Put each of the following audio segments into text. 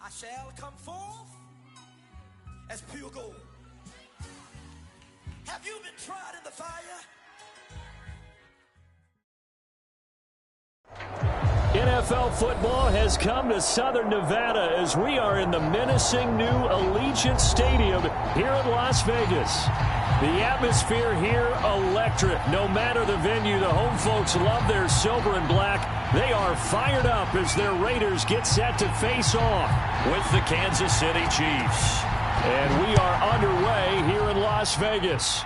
I shall come forth as pure gold. Have you been tried in the fire? NFL football has come to Southern Nevada as we are in the menacing new Allegiant Stadium here in Las Vegas. The atmosphere here electric. No matter the venue, the home folks love their silver and black. They are fired up as their Raiders get set to face off with the Kansas City Chiefs. And we are underway here in Las Vegas.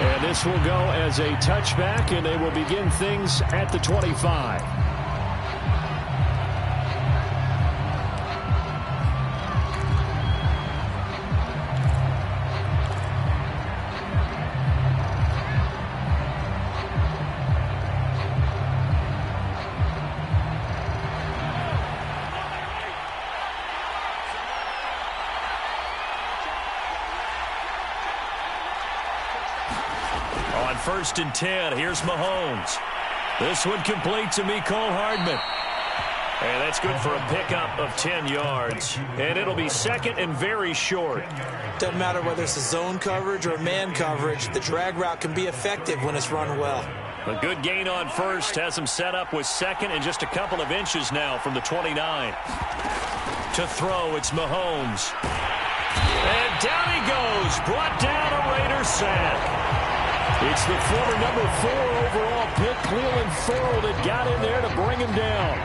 And this will go as a touchback, and they will begin things at the 25. On 1st and 10, here's Mahomes. This one complete to Mecole Hardman. And that's good for a pickup of 10 yards. And it'll be second and very short. Doesn't matter whether it's a zone coverage or man coverage, the drag route can be effective when it's run well. A good gain on first has him set up with second and just a couple of inches now from the 29. To throw, it's Mahomes. And down he goes, brought down a Raider sack. It's the former number 4 overall pick, Clelin Ferrell, that got in there to bring him down.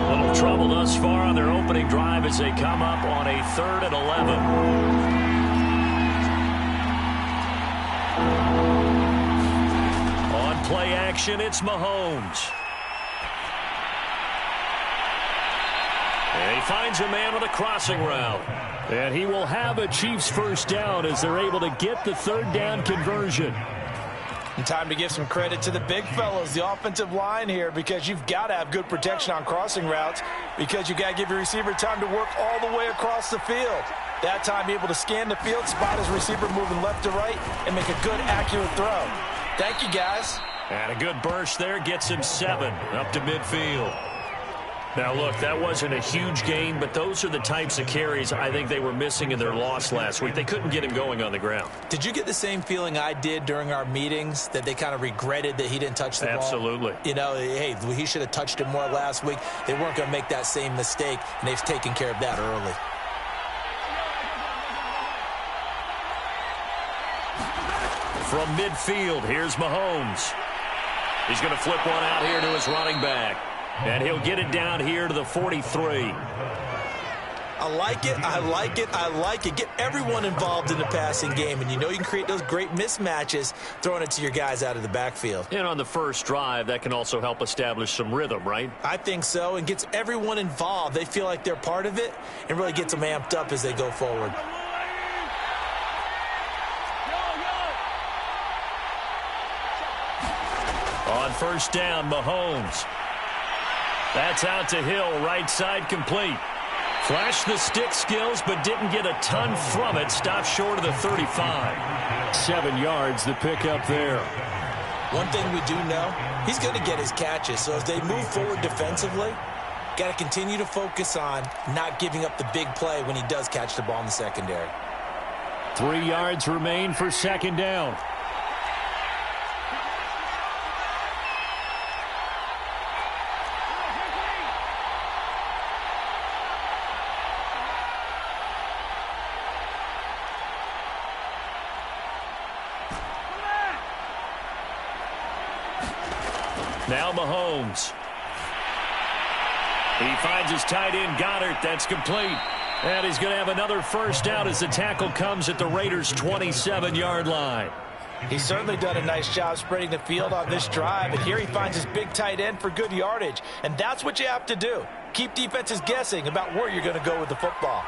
A little trouble thus far on their opening drive as they come up on a 3rd and 11. On play action, it's Mahomes. And he finds a man with a crossing route. And he will have a Chiefs first down as they're able to get the 3rd down conversion. And time to give some credit to the big fellows, the offensive line here, because you've got to have good protection on crossing routes because you've got to give your receiver time to work all the way across the field. That time, be able to scan the field, spot his receiver moving left to right, and make a good, accurate throw. Thank you, guys. And a good burst there gets him 7 up to midfield. Now, look, that wasn't a huge gain, but those are the types of carries I think they were missing in their loss last week. They couldn't get him going on the ground. Did you get the same feeling I did during our meetings, that they kind of regretted that he didn't touch the ball? Absolutely. You know, hey, he should have touched it more last week. They weren't going to make that same mistake, and they've taken care of that early. From midfield, here's Mahomes. He's going to flip one out here to his running back. And he'll get it down here to the 43. I like it, I like it, I like it. Get everyone involved in the passing game, and you know you can create those great mismatches throwing it to your guys out of the backfield. And on the first drive, that can also help establish some rhythm, right? I think so, and gets everyone involved. They feel like they're part of it and really gets them amped up as they go forward. On 1st down, Mahomes. That's out to Hill, right side complete. Flashed the stick skills, but didn't get a ton from it. Stopped short of the 35. 7 yards, the pickup there. One thing we do know, he's going to get his catches. So as they move forward defensively, got to continue to focus on not giving up the big play when he does catch the ball in the secondary. 3 yards remain for 2nd down. Now Mahomes. He finds his tight end, Goddard. That's complete. And he's going to have another first down as the tackle comes at the Raiders' 27-yard line. He's certainly done a nice job spreading the field on this drive. And here he finds his big tight end for good yardage. And that's what you have to do. Keep defenses guessing about where you're going to go with the football.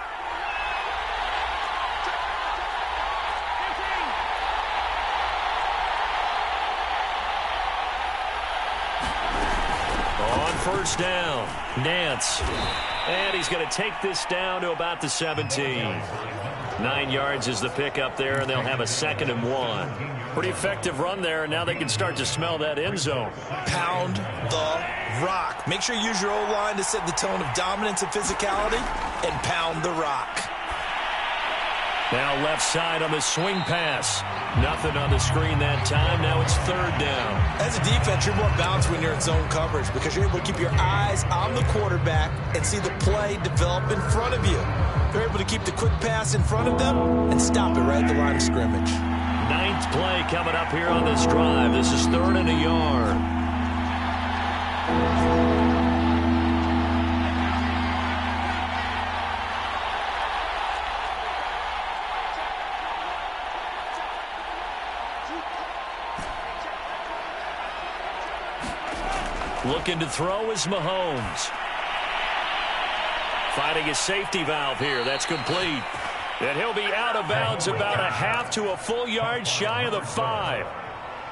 First down, Nance. And he's going to take this down to about the 17. 9 yards is the pickup there, and they'll have a 2nd and 1. Pretty effective run there, and now they can start to smell that end zone. Pound the rock. Make sure you use your O-line to set the tone of dominance and physicality, and pound the rock. Now left side on the swing pass. Nothing on the screen that time. Now it's third down. As a defense, you're more balanced when you're in zone coverage because you're able to keep your eyes on the quarterback and see the play develop in front of you. They're able to keep the quick pass in front of them and stop it right at the line of scrimmage. Ninth play coming up here on this drive. This is 3rd and a yard. Looking to throw is Mahomes. Finding a safety valve here. That's complete. And he'll be out of bounds about a half to a full yard shy of the 5.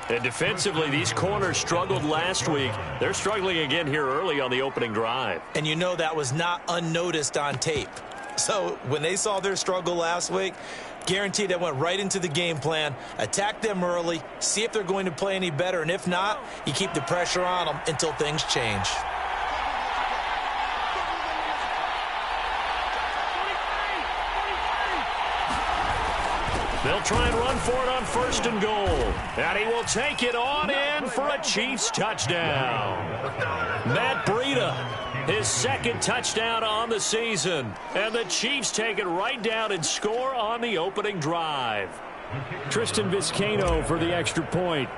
And defensively, these corners struggled last week. They're struggling again here early on the opening drive. And you know that was not unnoticed on tape. So when they saw their struggle last week, guaranteed that went right into the game plan. Attack them early, see if they're going to play any better, and if not, you keep the pressure on them until things change. They'll try and run for it on 1st and goal. And he will take it on in for a Chiefs touchdown. Matt Breida, his 2nd touchdown on the season. And the Chiefs take it right down and score on the opening drive. Tristan Vizcaino for the extra point.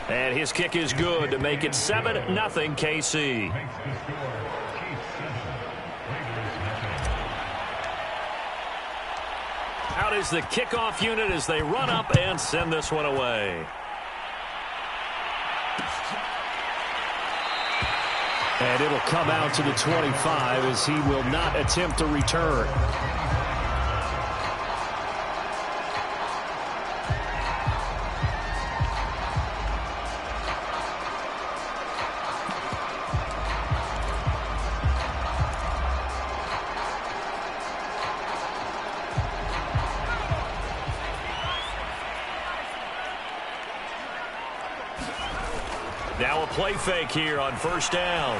And his kick is good to make it 7-0 KC. Out is the kickoff unit as they run up and send this one away. And it'll come out to the 25 as he will not attempt to return. Now a play fake here on 1st down.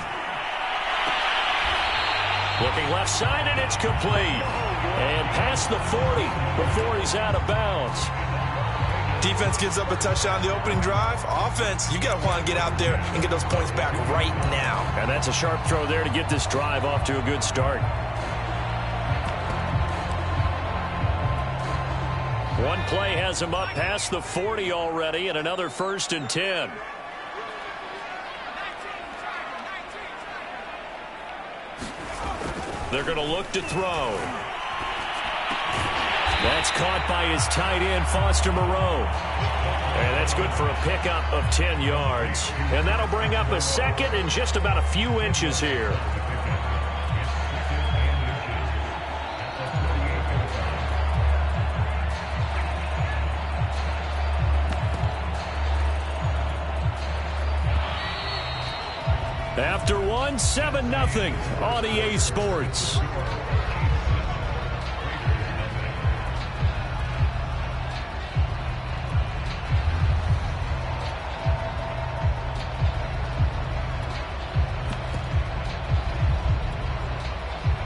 Looking left side, and it's complete. And past the 40 before he's out of bounds. Defense gives up a touchdown on the opening drive. Offense, you got to want to get out there and get those points back right now. And that's a sharp throw there to get this drive off to a good start. One play has him up past the 40 already, and another 1st and 10. They're going to look to throw. That's caught by his tight end, Foster Moreau. And that's good for a pickup of 10 yards. And that'll bring up a 2nd and just about a few inches here. After one, 7-0 on EA Sports.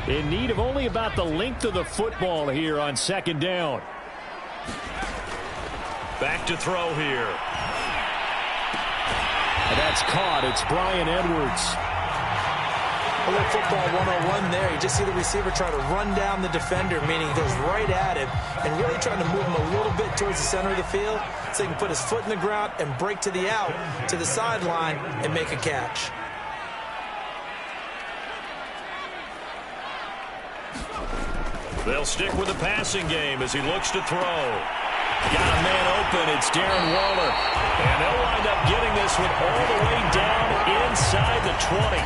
In need of only about the length of the football here on 2nd down. Back to throw here. That's caught. It's Bryan Edwards. A little football 101 there. You just see the receiver try to run down the defender, meaning he goes right at him and really trying to move him a little bit towards the center of the field so he can put his foot in the ground and break to the out, to the sideline, and make a catch. They'll stick with the passing game as he looks to throw. Got a man open. It's Darren Waller. And they'll wind up getting this one all the way down inside the 20.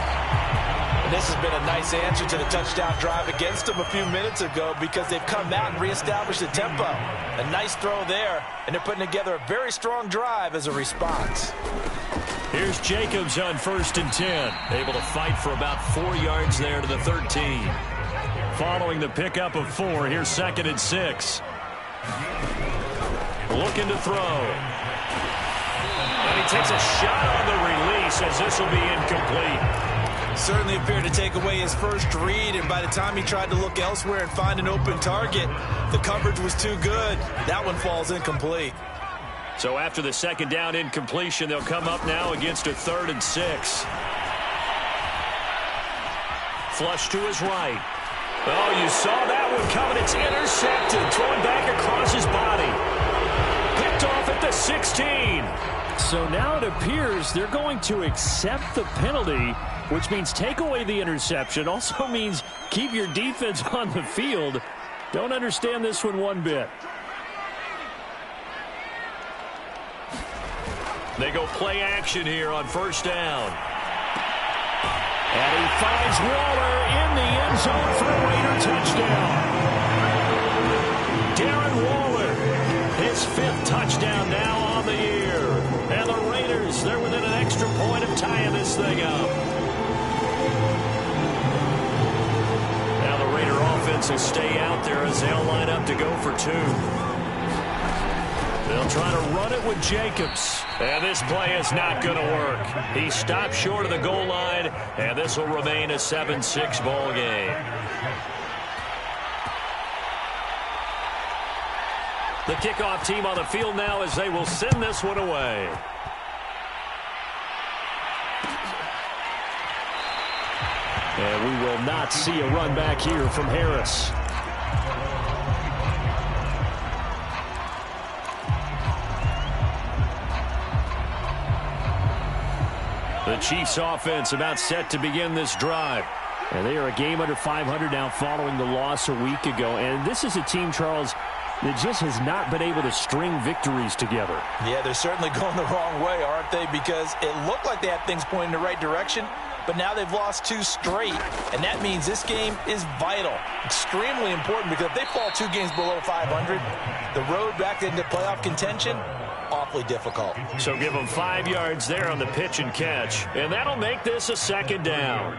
And this has been a nice answer to the touchdown drive against them a few minutes ago because they've come out and reestablished the tempo. A nice throw there, and they're putting together a very strong drive as a response. Here's Jacobs on 1st and 10. Able to fight for about 4 yards there to the 13. following the pickup of 4. Here's 2nd and 6. Looking to throw. And he takes a shot on the release as this will be incomplete. Certainly appeared to take away his first read, and by the time he tried to look elsewhere and find an open target, the coverage was too good. That one falls incomplete. So after the 2nd down incompletion, they'll come up now against a 3rd and 6. Flush to his right. Oh, you saw that one coming. It's intercepted. Thrown back across his body. Picked off at the 16. So now it appears they're going to accept the penalty, which means take away the interception. Also means keep your defense on the field. Don't understand this one bit. They go play action here on 1st down. And he finds Waller in the end zone for a Raider touchdown. Darren Waller, his 5th touchdown now on the year. And the Raiders, they're within an extra point of tying this thing up. Now the Raider offense will stay out there as they'll line up to go for 2. They'll try to run it with Jacobs. And this play is not going to work. He stopped short of the goal line, and this will remain a 7-6 ball game. The kickoff team on the field now as they will send this one away. And we will not see a run back here from Harris. The Chiefs offense about set to begin this drive. And they are a game under 500 now following the loss a week ago. And this is a team, Charles, that just has not been able to string victories together. Yeah, they're certainly going the wrong way, aren't they? Because it looked like they had things pointing in the right direction, but now they've lost 2 straight. And that means this game is vital, extremely important, because if they fall 2 games below 500, the road back into playoff contention, awfully difficult. So give them 5 yards there on the pitch and catch. And that'll make this a 2nd down.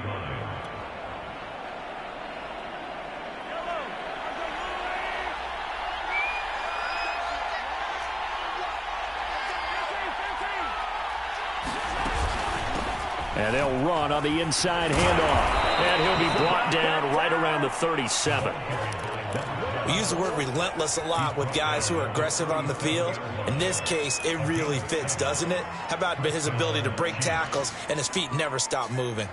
And they'll run on the inside handoff. And he'll be brought down right around the 37. We use the word relentless a lot with guys who are aggressive on the field. In this case, it really fits, doesn't it? How about his ability to break tackles and his feet never stop moving?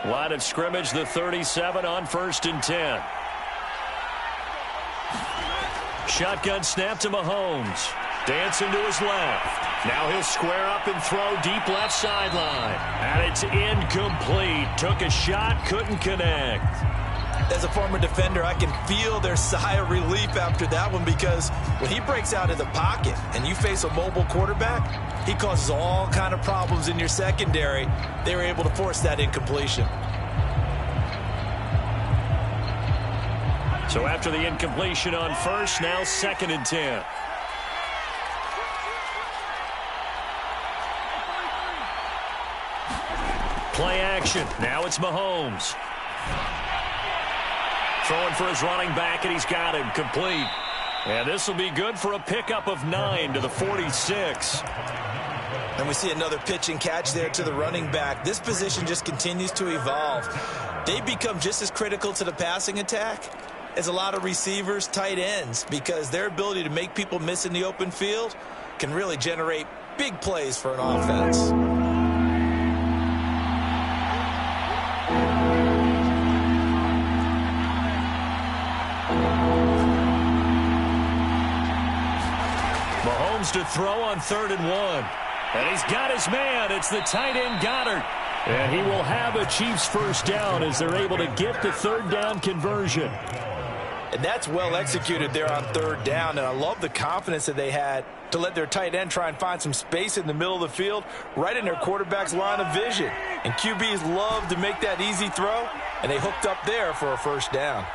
Line of scrimmage, the 37 on 1st and 10. Shotgun snap to Mahomes. Dancing to his left. Now he'll square up and throw deep left sideline. And it's incomplete. Took a shot, couldn't connect. As a former defender, I can feel their sigh of relief after that one, because when he breaks out of the pocket and you face a mobile quarterback, he causes all kind of problems in your secondary. They were able to force that incompletion. So after the incompletion on 1st, now 2nd and 10. Play action. Now it's Mahomes. Throwing for his running back, and he's got him complete. And this will be good for a pickup of 9 to the 46. And we see another pitch and catch there to the running back. This position just continues to evolve. They become just as critical to the passing attack as a lot of receivers, tight ends, because their ability to make people miss in the open field can really generate big plays for an offense. Mahomes to throw on 3rd and 1. And he's got his man. It's the tight end Goddard. And he will have a Chiefs 1st down as they're able to get the 3rd down conversion. And that's well executed there on 3rd down. And I love the confidence that they had to let their tight end try and find some space in the middle of the field, right in their quarterback's line of vision. And QBs love to make that easy throw, and they hooked up there for a 1st down.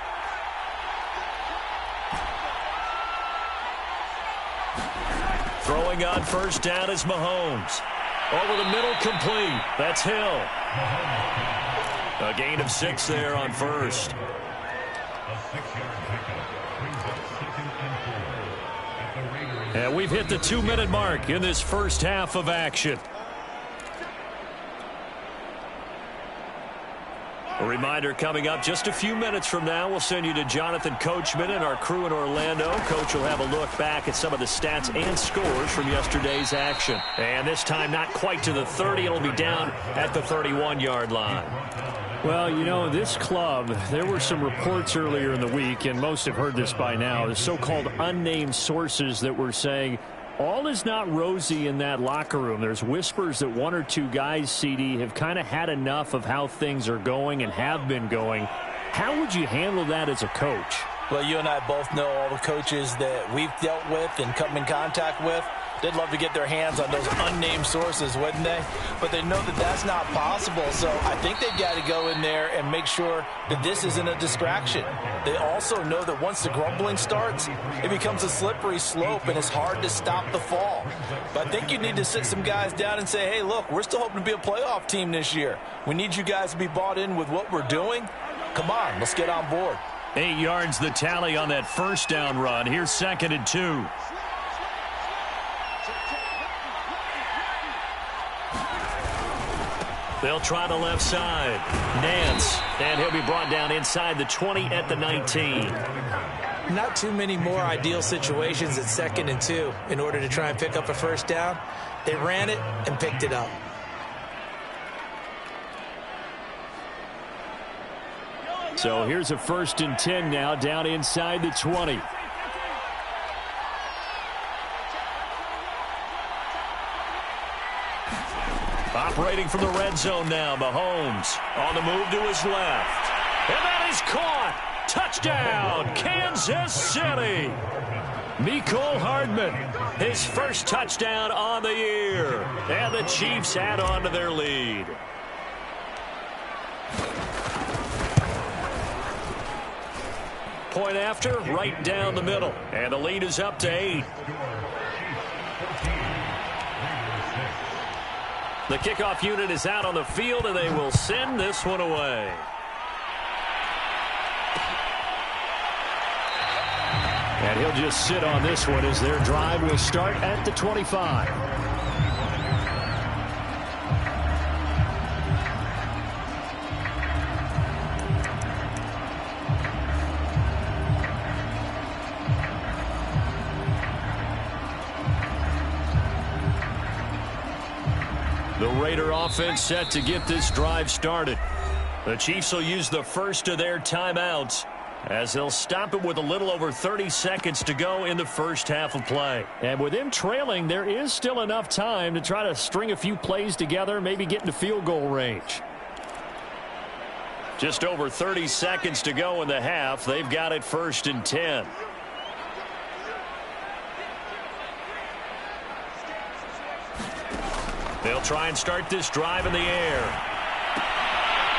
Throwing on first down is Mahomes. Over the middle, complete. That's Hill. A gain of 6 there on first. And we've hit the 2-minute mark in this first half of action. A reminder coming up just a few minutes from now. We'll send you to Jonathan Coachman and our crew in Orlando. Coach will have a look back at some of the stats and scores from yesterday's action. And this time not quite to the 30. It'll be down at the 31-yard line. Well, you know, this club, there were some reports earlier in the week, and most have heard this by now, the so-called unnamed sources that were saying all is not rosy in that locker room. There's whispers that 1 or 2 guys, CD, have kind of had enough of how things are going and have been going. How would you handle that as a coach? Well, you and I both know all the coaches that we've dealt with and come in contact with. They'd love to get their hands on those unnamed sources, wouldn't they? But they know that that's not possible, so I think they've got to go in there and make sure that this isn't a distraction. They also know that once the grumbling starts, it becomes a slippery slope, and it's hard to stop the fall. But I think you need to sit some guys down and say, hey, look, we're still hoping to be a playoff team this year. We need you guys to be bought in with what we're doing. Come on, let's get on board. 8 yards the tally on that first down run. Here's 2nd and 2. They'll try the left side. Nance, and he'll be brought down inside the 20 at the 19. Not too many more ideal situations at 2nd and 2 in order to try and pick up a first down. They ran it and picked it up. So here's a 1st and 10 now down inside the 20. Operating from the red zone now, Mahomes on the move to his left. And that is caught. Touchdown, Kansas City. Mecole Hardman, his first touchdown on the year. And the Chiefs add on to their lead. Point after, right down the middle. And the lead is up to 8. The kickoff unit is out on the field, and they will send this one away. And he'll just sit on this one as their drive will start at the 25. The Raider offense set to get this drive started. The Chiefs will use the first of their timeouts as they'll stop it with a little over 30 seconds to go in the first half of play. And with them trailing, there is still enough time to try to string a few plays together, maybe get into field goal range. Just over 30 seconds to go in the half. They've got it 1st and 10. They'll try and start this drive in the air.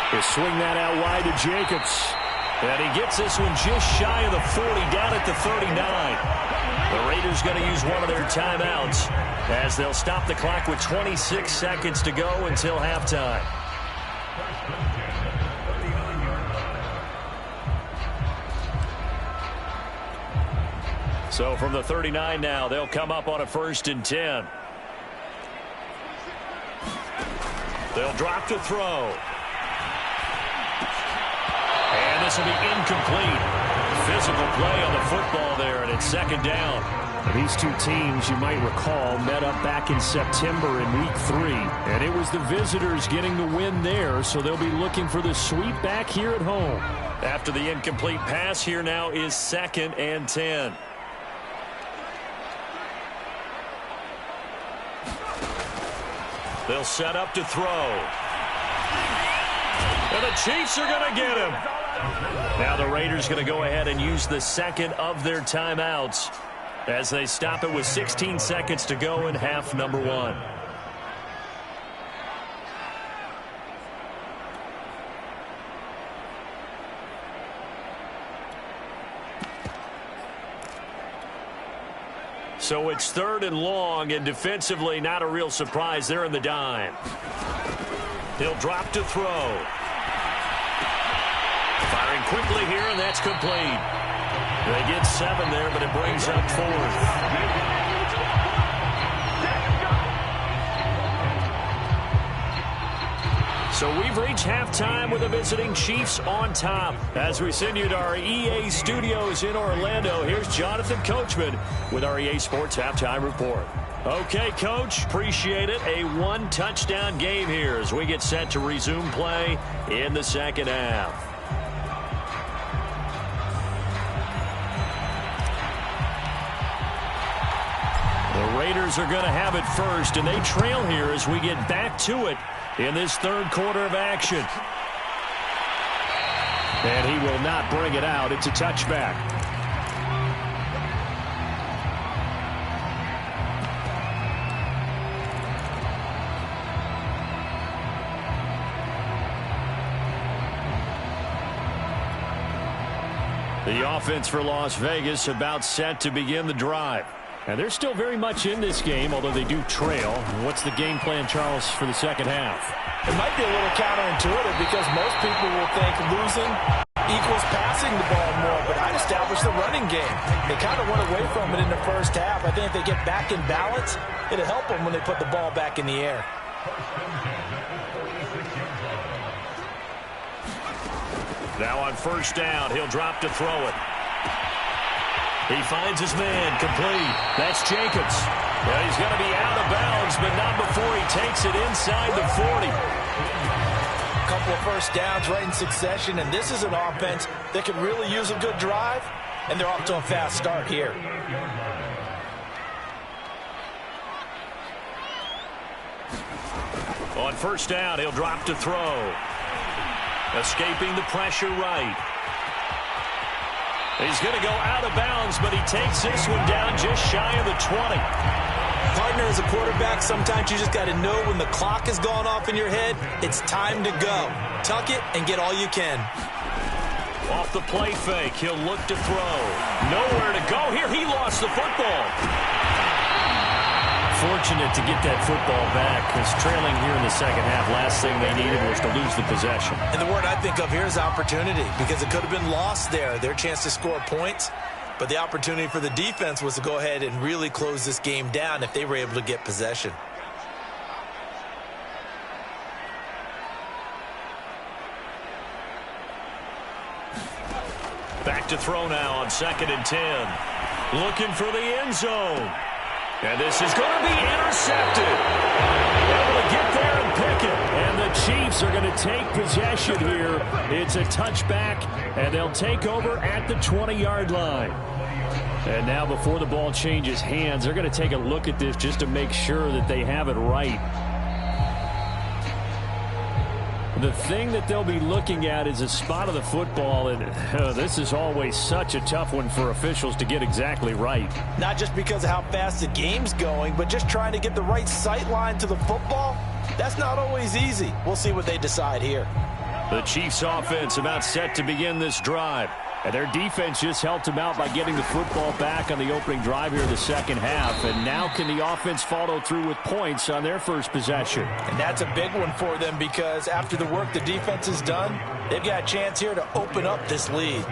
He'll swing that out wide to Jacobs. And he gets this one just shy of the 40, down at the 39. The Raiders going to use one of their timeouts as they'll stop the clock with 26 seconds to go until halftime. So from the 39 now, they'll come up on a 1st and 10. They'll drop to throw. And this will be incomplete. Physical play on the football there, and it's 2nd down. These two teams, you might recall, met up back in September in Week 3. And it was the visitors getting the win there, so they'll be looking for the sweep back here at home. After the incomplete pass, here now is 2nd and 10. They'll set up to throw. And the Chiefs are going to get him. Now the Raiders going to go ahead and use the 2nd of their timeouts as they stop it with 16 seconds to go in half number 1. So it's 3rd and long, and defensively not a real surprise. They're in the dime. He'll drop to throw. Firing quickly here, and that's complete. They get 7 there, but it brings up 4th. So we've reached halftime with the visiting Chiefs on top. As we send you to our EA studios in Orlando, here's Jonathan Coachman with our EA Sports Halftime Report. Okay, Coach, appreciate it. A 1-touchdown game here as we get set to resume play in the second half. The Raiders are going to have it first, and they trail here as we get back to it in this 3rd quarter of action. And he will not bring it out. It's a touchback. The offense for Las Vegas about set to begin the drive. And they're still very much in this game, although they do trail. What's the game plan, Charles, for the second half? It might be a little counterintuitive because most people will think losing equals passing the ball more, but I'd establish the running game. They kind of went away from it in the first half. I think if they get back in balance, it'll help them when they put the ball back in the air. Now on 1st down, he'll drop to throw it. He finds his man, complete. That's Jacobs. Well, he's going to be out of bounds, but not before he takes it inside the 40. A couple of first downs right in succession, and this is an offense that can really use a good drive, and they're off to a fast start here. On 1st down, he'll drop to throw. Escaping the pressure right. He's going to go out of bounds, but he takes this one down just shy of the 20. Partner, as a quarterback, sometimes you just got to know when the clock has gone off in your head, it's time to go. Tuck it and get all you can. Off the play fake, he'll look to throw. Nowhere to go here. He lost the football. Fortunate to get that football back, because trailing here in the second half, last thing they needed was to lose the possession. And the word I think of here is opportunity, because it could have been lost there, their chance to score points. But the opportunity for the defense was to go ahead and really close this game down if they were able to get possession. Back to throw now on 2nd and 10. Looking for the end zone. And this is going to be intercepted. Able to get there and pick it. And the Chiefs are going to take possession here. It's a touchback, and they'll take over at the 20-yard line. And now before the ball changes hands, they're going to take a look at this just to make sure that they have it right. The thing that they'll be looking at is a spot of the football, and this is always such a tough one for officials to get exactly right. Not just because of how fast the game's going, but just trying to get the right sight line to the football. That's not always easy. We'll see what they decide here. The Chiefs offense about set to begin this drive. And their defense just helped them out by getting the football back on the opening drive here in the second half. And now can the offense follow through with points on their first possession? And that's a big one for them because after the work the defense has done, they've got a chance here to open up this lead.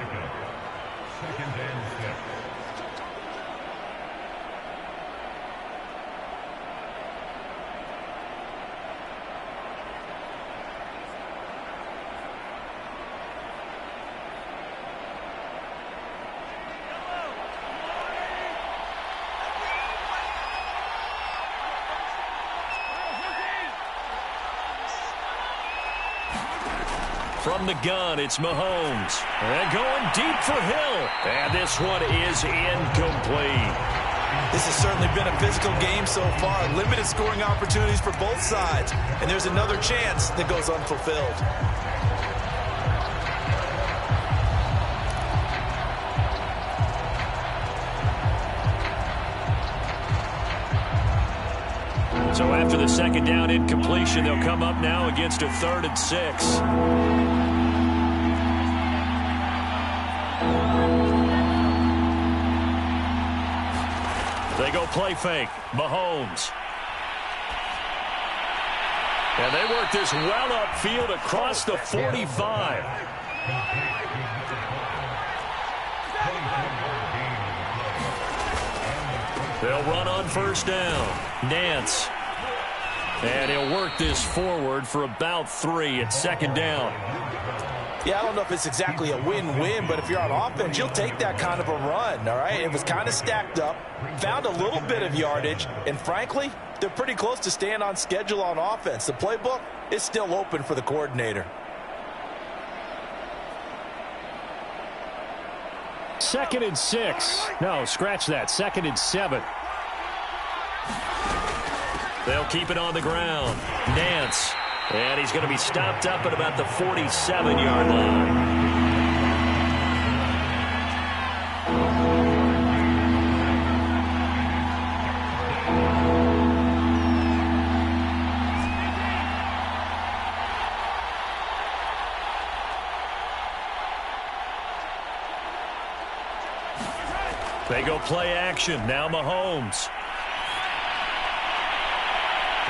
From the gun, it's Mahomes. And going deep for Hill. And this one is incomplete. This has certainly been a physical game so far. Limited scoring opportunities for both sides. And there's another chance that goes unfulfilled. So after the second down incompletion, they'll come up now against a 3rd and 6. They go play fake. Mahomes. And they work this well upfield across the 45. They'll run on first down. Nance. And he'll work this forward for about 3 at second down. Yeah, I don't know if it's exactly a win-win, but if you're on offense, you'll take that kind of a run, all right? It was kind of stacked up, found a little bit of yardage, and frankly, they're pretty close to staying on schedule on offense. The playbook is still open for the coordinator. Second and 6. No, scratch that. Second and 7. They'll keep it on the ground. Nance. And he's going to be stopped up at about the 47-yard line. They go play action. Now Mahomes.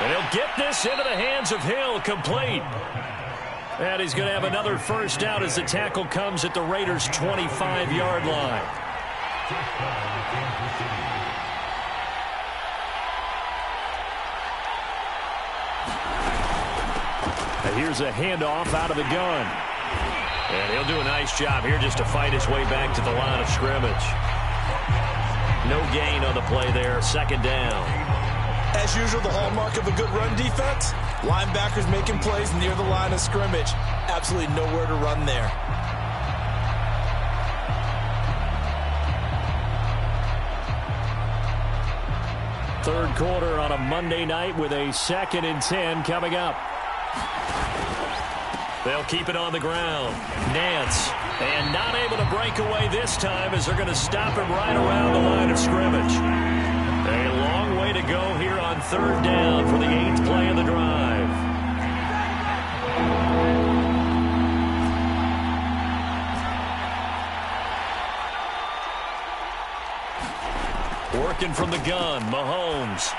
And he'll get this into the hands of Hill, complete. And he's going to have another first down as the tackle comes at the Raiders' 25-yard line. And here's a handoff out of the gun. And he'll do a nice job here just to fight his way back to the line of scrimmage. No gain on the play there, second down. As usual, the hallmark of a good run defense, linebackers making plays near the line of scrimmage. Absolutely nowhere to run there. Third quarter on a Monday night with a 2nd and 10 coming up. They'll keep it on the ground. Nance. And not able to break away this time as they're going to stop him right around the line of scrimmage. A long way to go here on third down for the 8th play of the drive. Working from the gun, Mahomes.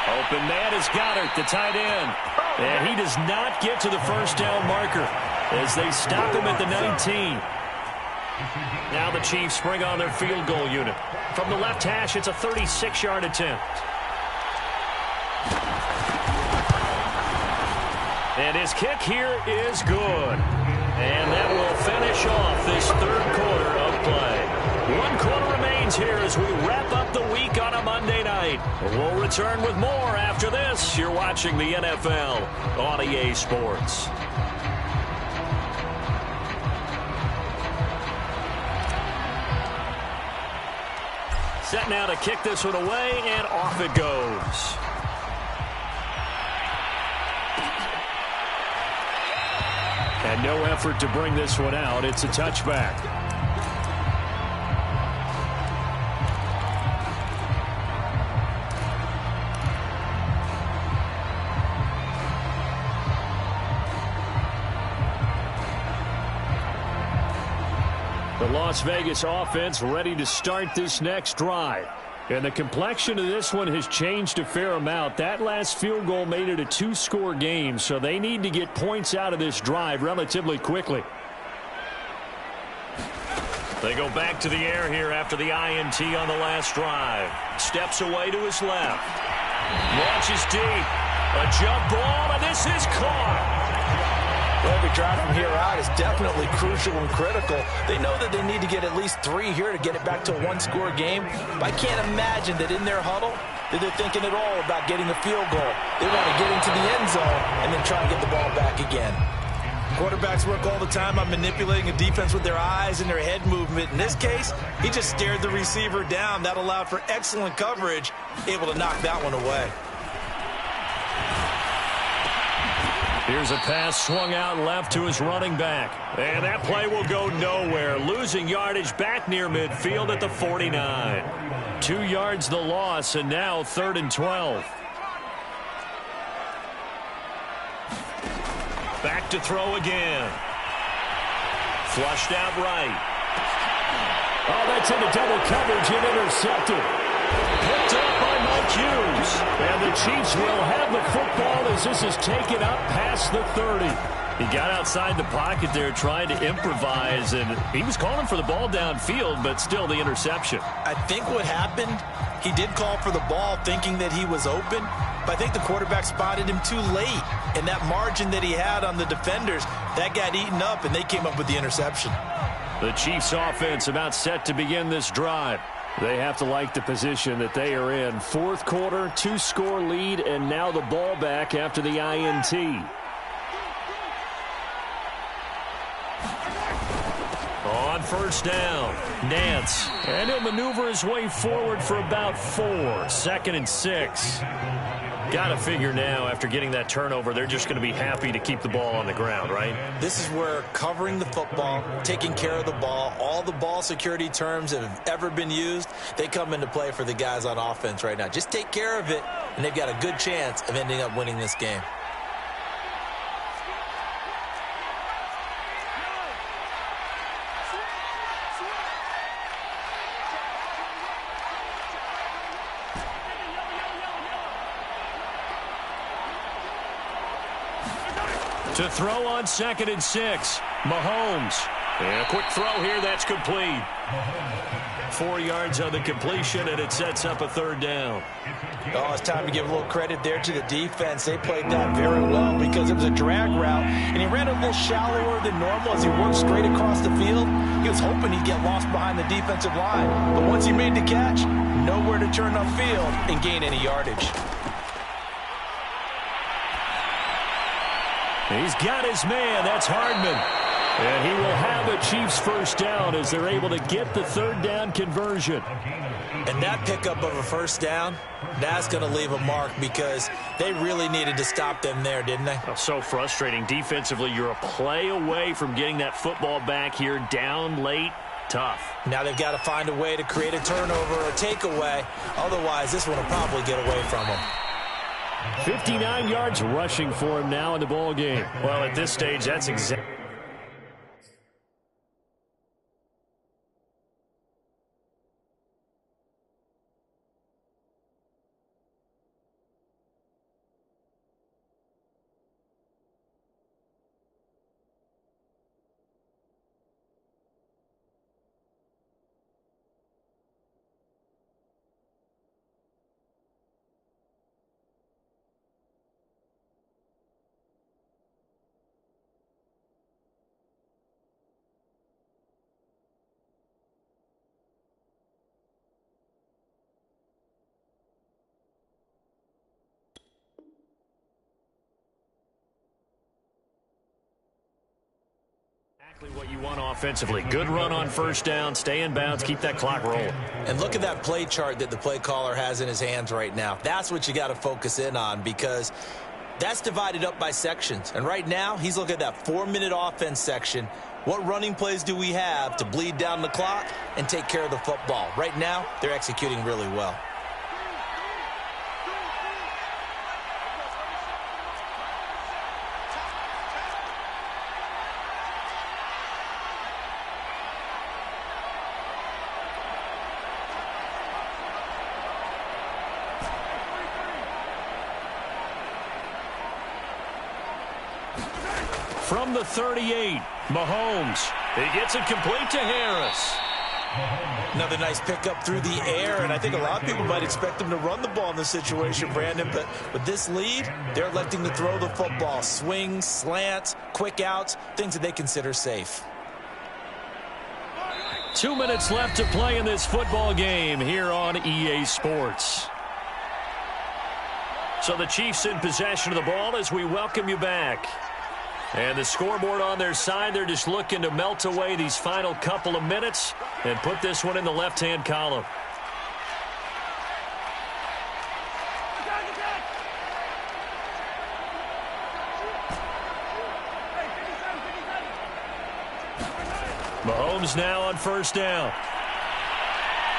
Open man is Goddard, the tight end. And he does not get to the first down marker as they stop him at the 19. Now the Chiefs bring on their field goal unit. From the left hash, it's a 36-yard attempt. And his kick here is good. And that will finish off this third quarter of play. 1 quarter remains here as we wrap up the week on a Monday night. We'll return with more after this. You're watching the NFL on EA Sports. Set now to kick this one away, and off it goes. And no effort to bring this one out. It's a touchback. The Las Vegas offense ready to start this next drive. And the complexion of this one has changed a fair amount. That last field goal made it a 2-score game, so they need to get points out of this drive relatively quickly. They go back to the air here after the INT on the last drive. Steps away to his left. Launches deep. A jump ball, and this is caught. Every drive from here out is definitely crucial and critical. They know that they need to get at least 3 here to get it back to a 1-score game. But I can't imagine that in their huddle that they're thinking at all about getting a field goal. They want to get into the end zone and then try and get the ball back again. Quarterbacks work all the time on manipulating a defense with their eyes and their head movement. In this case, he just stared the receiver down. That allowed for excellent coverage, able to knock that one away. Here's a pass swung out left to his running back. And that play will go nowhere. Losing yardage back near midfield at the 49. 2 yards the loss, and now 3rd and 12. Back to throw again. Flushed out right. Oh, that's into double coverage and intercepted. Hughes. And the Chiefs will have the football as this is taken up past the 30. He got outside the pocket there trying to improvise, and he was calling for the ball downfield, but still the interception. I think what happened, he did call for the ball thinking that he was open, but I think the quarterback spotted him too late. And that margin that he had on the defenders, that got eaten up, and they came up with the interception. The Chiefs offense about set to begin this drive. They have to like the position that they are in. Fourth quarter, 2-score lead, and now the ball back after the INT. On first down, Nance. And he'll maneuver his way forward for about 4. 2nd and 6. Got to figure now, after getting that turnover, they're just going to be happy to keep the ball on the ground, right? This is where covering the football, taking care of the ball, all the ball security terms that have ever been used, they come into play for the guys on offense right now. Just take care of it, and they've got a good chance of ending up winning this game. To throw on 2nd and 6. Mahomes. And a quick throw here. That's complete. 4 yards on the completion, and it sets up a 3rd down. Oh, it's time to give a little credit there to the defense. They played that very well because it was a drag route, and he ran a little shallower than normal as he worked straight across the field. He was hoping he'd get lost behind the defensive line, but once he made the catch, nowhere to turn upfield and gain any yardage. He's got his man. That's Hardman. And he will have a Chiefs first down as they're able to get the 3rd down conversion. And that pickup of a first down, that's going to leave a mark because they really needed to stop them there, didn't they? Oh, so frustrating. Defensively, you're a play away from getting that football back here down late. Tough. Now they've got to find a way to create a turnover or a takeaway. Otherwise, this one will probably get away from them. 59 yards rushing for him now in the ball game. Well, at this stage, that's exactly. What you want offensively. Good run on first down, stay in bounds, keep that clock rolling. And look at that play chart that the play caller has in his hands right now. That's what you got to focus in on because that's divided up by sections. And right now, he's looking at that 4-minute offense section. What running plays do we have to bleed down the clock and take care of the football? Right now, they're executing really well. From the 38, Mahomes. He gets it complete to Harris. Another nice pickup through the air, and I think a lot of people might expect them to run the ball in this situation, Brandon, but with this lead, they're electing to throw the football. Swings, slants, quick outs, things that they consider safe. 2 minutes left to play in this football game here on EA Sports. So the Chiefs in possession of the ball as we welcome you back. And the scoreboard on their side, they're just looking to melt away these final couple of minutes and put this one in the left-hand column. Mahomes now on first down.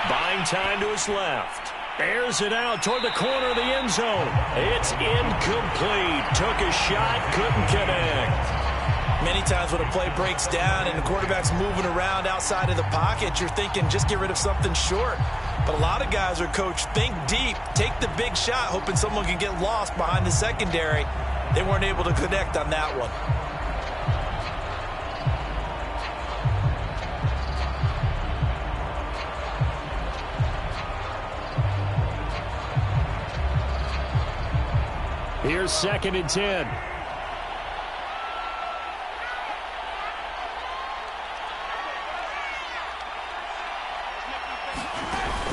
Buying time to his left. Airs it out toward the corner of the end zone. It's incomplete. Took a shot, couldn't connect. Many times when a play breaks down and the quarterback's moving around outside of the pocket, you're thinking just get rid of something short. But a lot of guys are coached, think deep, take the big shot, hoping someone can get lost behind the secondary. They weren't able to connect on that one. Here's 2nd and 10.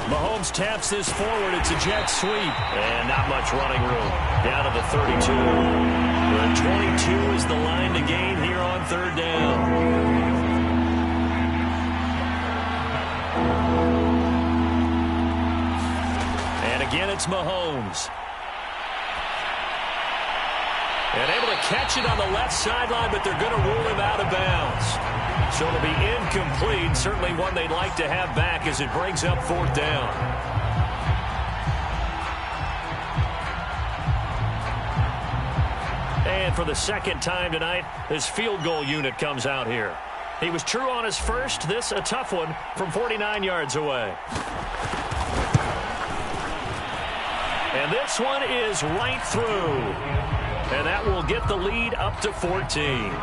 Mahomes taps this forward. It's a jet sweep. And not much running room. Down to the 32. The 22 is the line to gain here on 3rd down. And again, it's Mahomes. And able to catch it on the left sideline, but they're going to rule him out of bounds. So it'll be incomplete. Certainly one they'd like to have back as it brings up 4th down. And for the 2nd time tonight, his field goal unit comes out here. He was true on his first. This a tough one from 49 yards away. And this one is right through. And that will get the lead up to 14.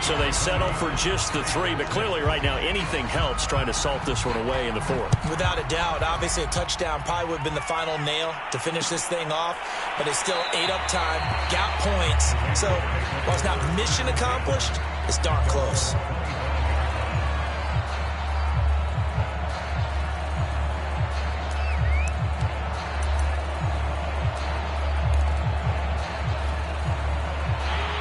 So they settle for just the 3. But clearly right now anything helps trying to salt this one away in the 4th. Without a doubt. Obviously a touchdown probably would have been the final nail to finish this thing off. But it's still ate up time. Got points. So while it's not mission accomplished, it's darn close.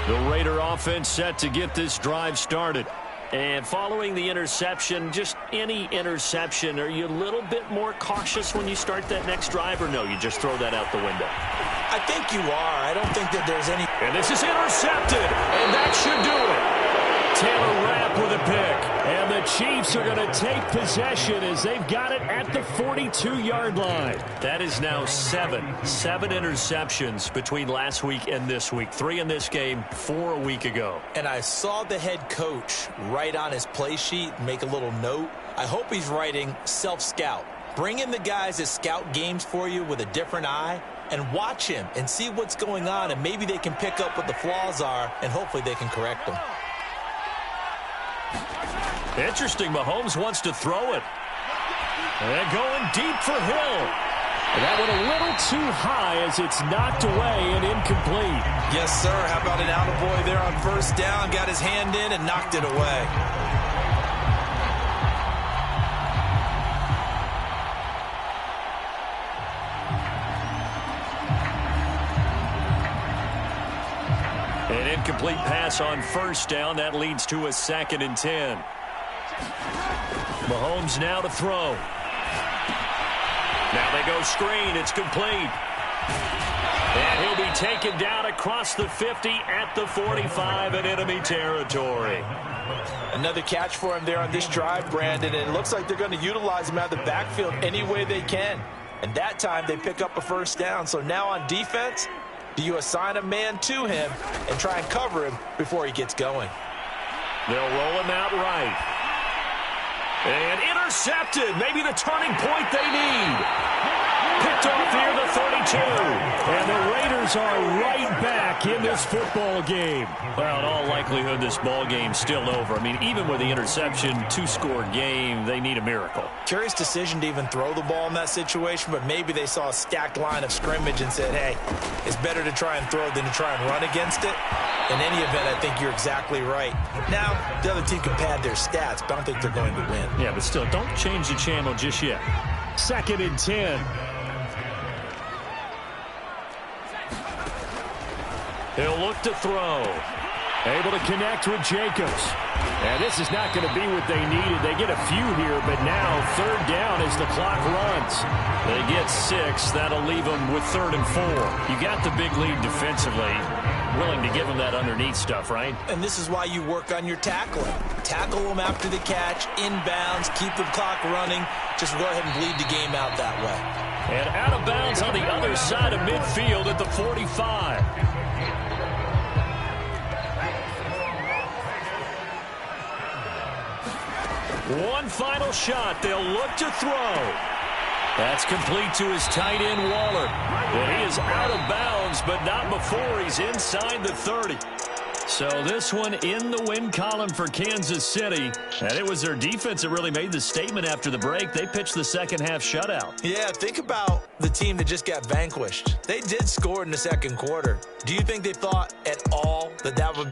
The Raider offense set to get this drive started. And following the interception, just any interception, are you a little bit more cautious when you start that next drive, or no, you just throw that out the window? I think you are. I don't think that there's any... And this is intercepted, and that should do it. Taylor Rapp with a pick. And the Chiefs are going to take possession as they've got it at the 42-yard line. That is now 7 interceptions between last week and this week. 3 in this game, 4 a week ago. And I saw the head coach write on his play sheet, make a little note. I hope he's writing self-scout. Bring in the guys that scout games for you with a different eye and watch him and see what's going on, and maybe they can pick up what the flaws are, and hopefully they can correct them. Interesting. Mahomes wants to throw it. And going deep for Hill. And that went a little too high as it's knocked away and incomplete. Yes, sir. How about an attaboy there on 1st down? Got his hand in and knocked it away. An incomplete pass on 1st down. That leads to a 2nd and 10. Mahomes now to throw. Now they go screen. It's complete. And he'll be taken down across the 50 at the 45 in enemy territory. Another catch for him there on this drive, Brandon. And it looks like they're going to utilize him out of the backfield any way they can. And that time they pick up a 1st down. So now on defense, do you assign a man to him and try and cover him before he gets going? They'll roll him out right. And intercepted. Maybe the turning point they need. Picked off here, the 32. And the Raiders are right back in this football game. Well, in all likelihood, this ball game's still over. I mean, even with the interception, 2-score game, they need a miracle. Curious decision to even throw the ball in that situation, but maybe they saw a stacked line of scrimmage and said, hey, it's better to try and throw than to try and run against it. In any event, I think you're exactly right. Now, the other team can pad their stats, but I don't think they're going to win. Yeah, but still, don't change the channel just yet. 2nd and 10. He'll look to throw. Able to connect with Jacobs. And this is not going to be what they needed. They get a few here, but now 3rd down as the clock runs. They get 6. That'll leave them with 3rd and 4. You got the big lead defensively. Willing to give them that underneath stuff, right? And this is why you work on your tackling. Tackle them after the catch, inbounds, keep the clock running. Just go ahead and bleed the game out that way. And out of bounds on the other side of midfield at the 45. One final shot. They'll look to throw. That's complete to his tight end, Waller. And he is out of bounds, but not before he's inside the 30. So this one in the win column for Kansas City. And it was their defense that really made the statement after the break. They pitched the second half shutout. Yeah, think about the team that just got vanquished. They did score in the second quarter. Do you think they thought at all that that would